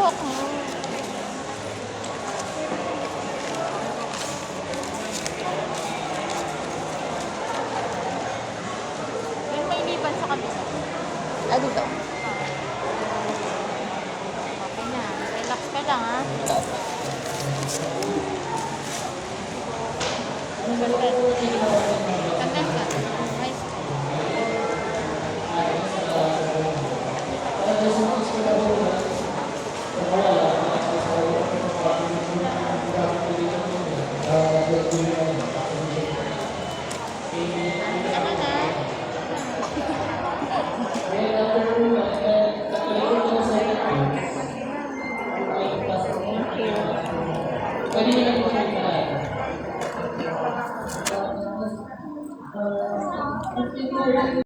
hawak mo. Yan may liban sa kabila. Ah, dito. Okay na. Relax ka lang, ha? Content ka. Nice. Thank you.